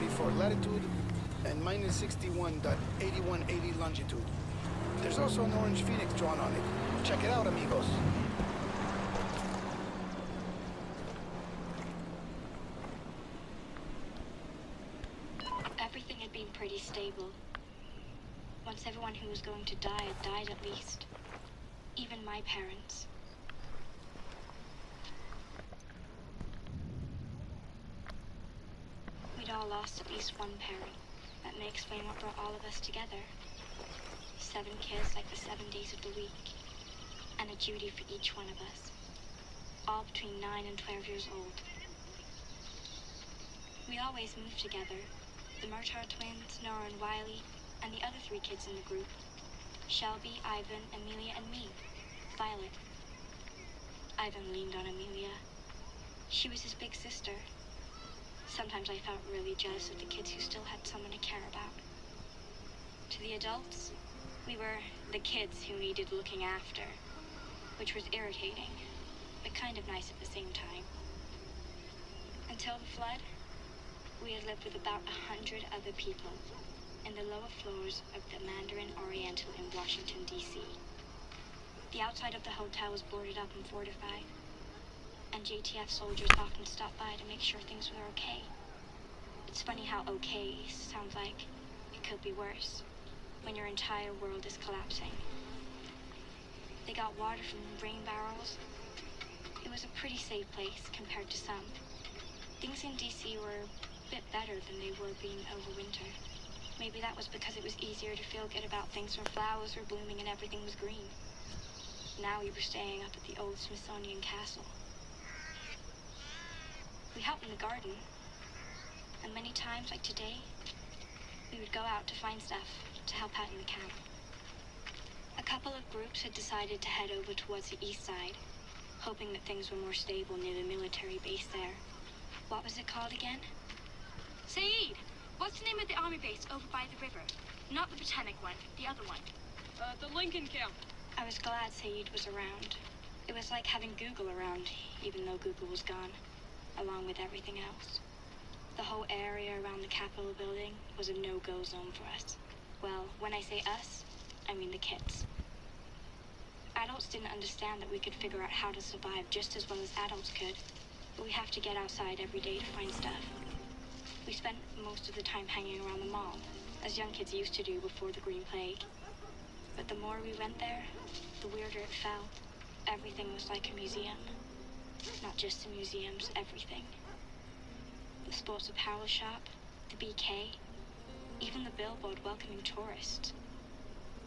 234 latitude and minus 61.8180 longitude. There's also an orange phoenix drawn on it. Check it out, amigos. Everything had been pretty stable. Once everyone who was going to die had died at least. Even my parents. We'd all lost at least one parent. That may explain what brought all of us together. 7 kids like the 7 days of the week. And a duty for each one of us. All between 9 and 12 years old. We always moved together. The Murtaugh twins, Nora and Wiley, and the other 3 kids in the group. Shelby, Ivan, Amelia, and me, Violet. Ivan leaned on Amelia. She was his big sister. Sometimes I felt really jealous of the kids who still had someone to care about. To the adults, we were the kids who needed looking after, which was irritating, but kind of nice at the same time. Until the flood, we had lived with about 100 other people in the lower floors of the Mandarin Oriental in Washington, D.C. The outside of the hotel was boarded up and fortified, and JTF soldiers often stopped by to make sure things were okay. It's funny how okay sounds like it could be worse when your entire world is collapsing. They got water from rain barrels. It was a pretty safe place compared to some. Things in D.C. were a bit better than they were being over winter. Maybe that was because it was easier to feel good about things when flowers were blooming and everything was green. Now we were staying up at the old Smithsonian Castle. We helped in the garden, and many times, like today, we would go out to find stuff to help out in the camp. A couple of groups had decided to head over towards the east side, hoping that things were more stable near the military base there. What was it called again? Saeed! What's the name of the army base over by the river? Not the Botanic one, the other one. The Lincoln Camp. I was glad Saeed was around. It was like having Google around, even though Google was gone, along with everything else. The whole area around the Capitol building was a no-go zone for us. Well, when I say us, I mean the kids. Adults didn't understand that we could figure out how to survive just as well as adults could, but we have to get outside every day to find stuff. We spent most of the time hanging around the mall, as young kids used to do before the Green Plague. But the more we went there, the weirder it felt. Everything was like a museum. Not just the museums, everything. The sports apparel shop, the BK, even the billboard welcoming tourists.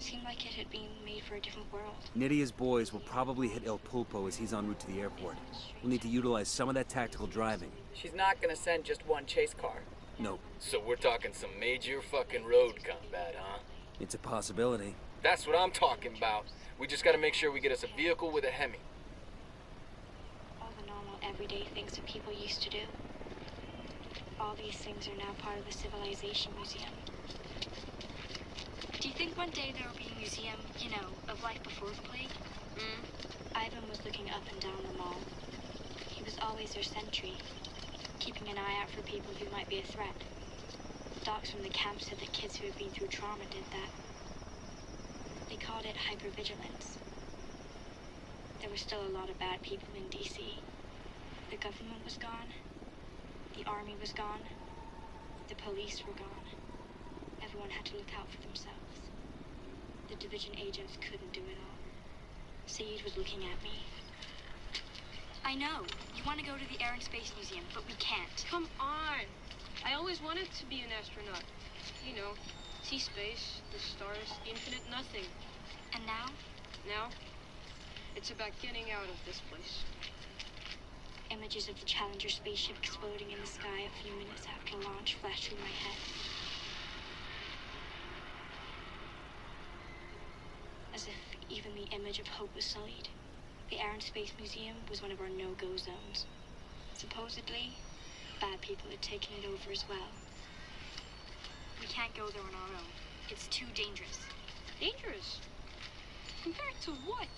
Seemed like it had been made for a different world. Nydia's boys will probably hit El Pulpo as he's en route to the airport. We'll need to utilize some of that tactical driving. She's not gonna send just one chase car. Nope. So we're talking some major fucking road combat, huh? It's a possibility. That's what I'm talking about. We just gotta make sure we get us a vehicle with a Hemi. All the normal everyday things that people used to do. All these things are now part of the Civilization Museum. Do you think one day there will be a museum, you know, of life before the plague? Ivan was looking up and down the mall. He was always their sentry, keeping an eye out for people who might be a threat. Docs from the camp said that kids who had been through trauma did that. They called it hypervigilance. There were still a lot of bad people in D.C. The government was gone. The army was gone. The police were gone. Everyone had to look out for themselves. The division agents couldn't do it all. Saeed was looking at me. I know. You want to go to the Air and Space Museum, but we can't. Come on. I always wanted to be an astronaut. You know, see space, the stars, the infinite nothing. And now? Now, it's about getting out of this place. Images of the Challenger spaceship exploding in the sky a few minutes after launch flashed through my head. As if even the image of hope was sullied. The Air and Space Museum was one of our no-go zones. Supposedly, bad people had taken it over as well. We can't go there on our own. It's too dangerous. Dangerous? Compared to what?